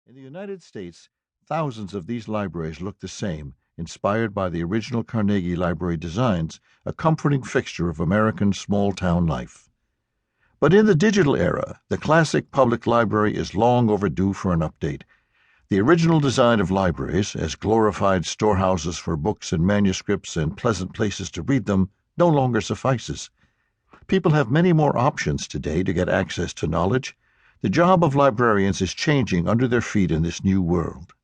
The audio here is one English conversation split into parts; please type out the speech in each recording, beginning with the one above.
In the United States, thousands of these libraries look the same, inspired by the original Carnegie Library designs, a comforting fixture of American small-town life. But in the digital era, the classic public library is long overdue for an update. The original design of libraries, as glorified storehouses for books and manuscripts and pleasant places to read them, no longer suffices. People have many more options today to get access to knowledge. The job of librarians is changing under their feet in this new world.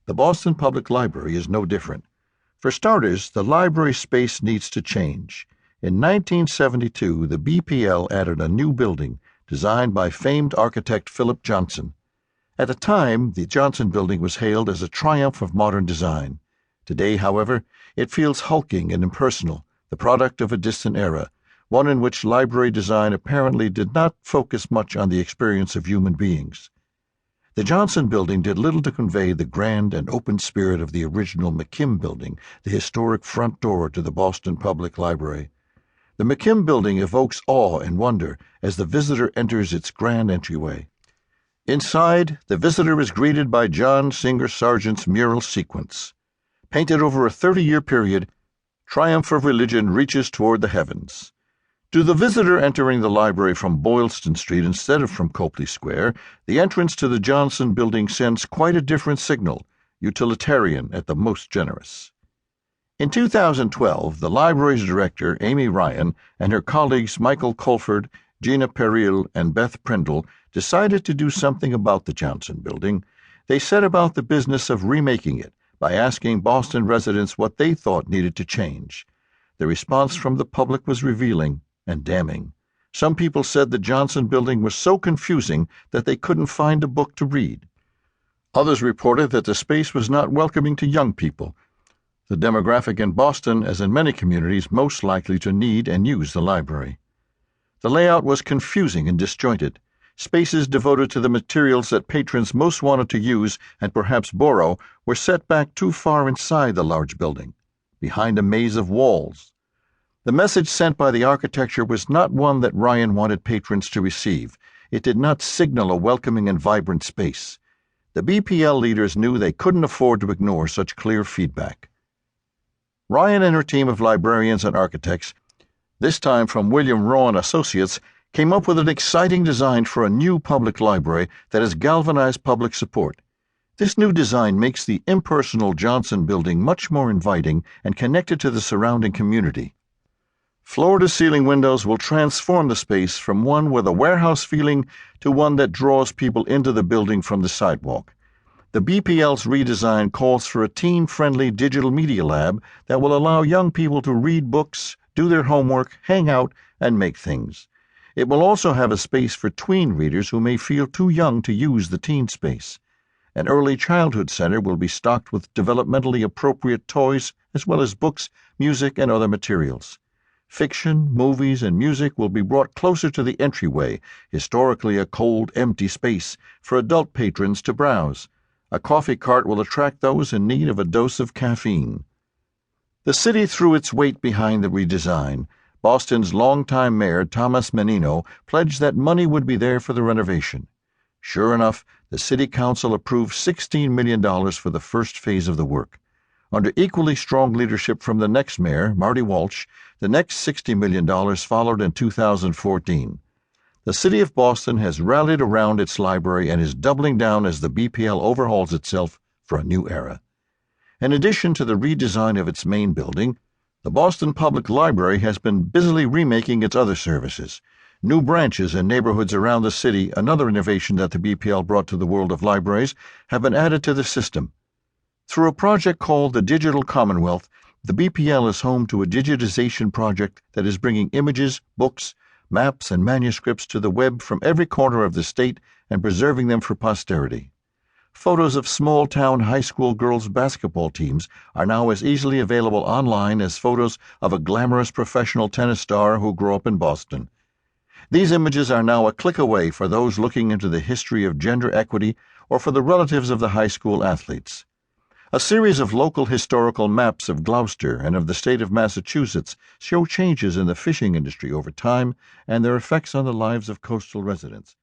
The Boston Public Library is no different. For starters, the library space needs to change. In 1972, the BPL added a new building designed by famed architect Philip Johnson. At the time, the Johnson Building was hailed as a triumph of modern design. Today, however, it feels hulking and impersonal, the product of a distant era, one in which library design apparently did not focus much on the experience of human beings. The Johnson Building did little to convey the grand and open spirit of the original McKim Building, the historic front door to the Boston Public Library. The McKim Building evokes awe and wonder as the visitor enters its grand entryway. Inside, the visitor is greeted by John Singer Sargent's mural sequence. Painted over a 30-year period, Triumph of Religion reaches toward the heavens. To the visitor entering the library from Boylston Street instead of from Copley Square, the entrance to the Johnson Building sends quite a different signal, utilitarian at the most generous. In 2012, the library's director, Amy Ryan, and her colleagues Michael Colford, Gina Peril, and Beth Prindle decided to do something about the Johnson Building. They set about the business of remaking it by asking Boston residents what they thought needed to change. The response from the public was revealing and damning. Some people said the Johnson Building was so confusing that they couldn't find a book to read. Others reported that the space was not welcoming to young people, the demographic in Boston, as in many communities, most likely to need and use the library. The layout was confusing and disjointed. Spaces devoted to the materials that patrons most wanted to use and perhaps borrow were set back too far inside the large building, behind a maze of walls. The message sent by the architecture was not one that Ryan wanted patrons to receive. It did not signal a welcoming and vibrant space. The BPL leaders knew they couldn't afford to ignore such clear feedback. Ryan and her team of librarians and architects, this time from William Rowan Associates, came up with an exciting design for a new public library that has galvanized public support. This new design makes the impersonal Johnson Building much more inviting and connected to the surrounding community. Floor-to-ceiling windows will transform the space from one with a warehouse feeling to one that draws people into the building from the sidewalk. The BPL's redesign calls for a teen-friendly digital media lab that will allow young people to read books, do their homework, hang out, and make things. It will also have a space for tween readers who may feel too young to use the teen space. An early childhood center will be stocked with developmentally appropriate toys as well as books, music, and other materials. Fiction, movies, and music will be brought closer to the entryway, historically a cold, empty space, for adult patrons to browse. A coffee cart will attract those in need of a dose of caffeine. The city threw its weight behind the redesign. Boston's longtime mayor, Thomas Menino, pledged that money would be there for the renovation. Sure enough, the city council approved $16 million for the first phase of the work. Under equally strong leadership from the next mayor, Marty Walsh, the next $60 million followed in 2014. The city of Boston has rallied around its library and is doubling down as the BPL overhauls itself for a new era. In addition to the redesign of its main building, the Boston Public Library has been busily remaking its other services. New branches in neighborhoods around the city, another innovation that the BPL brought to the world of libraries, have been added to the system. Through a project called the Digital Commonwealth, the BPL is home to a digitization project that is bringing images, books, maps, and manuscripts to the web from every corner of the state and preserving them for posterity. Photos of small-town high school girls' basketball teams are now as easily available online as photos of a glamorous professional tennis star who grew up in Boston. These images are now a click away for those looking into the history of gender equity or for the relatives of the high school athletes. A series of local historical maps of Gloucester and of the state of Massachusetts show changes in the fishing industry over time and their effects on the lives of coastal residents.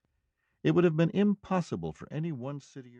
It would have been impossible for any one city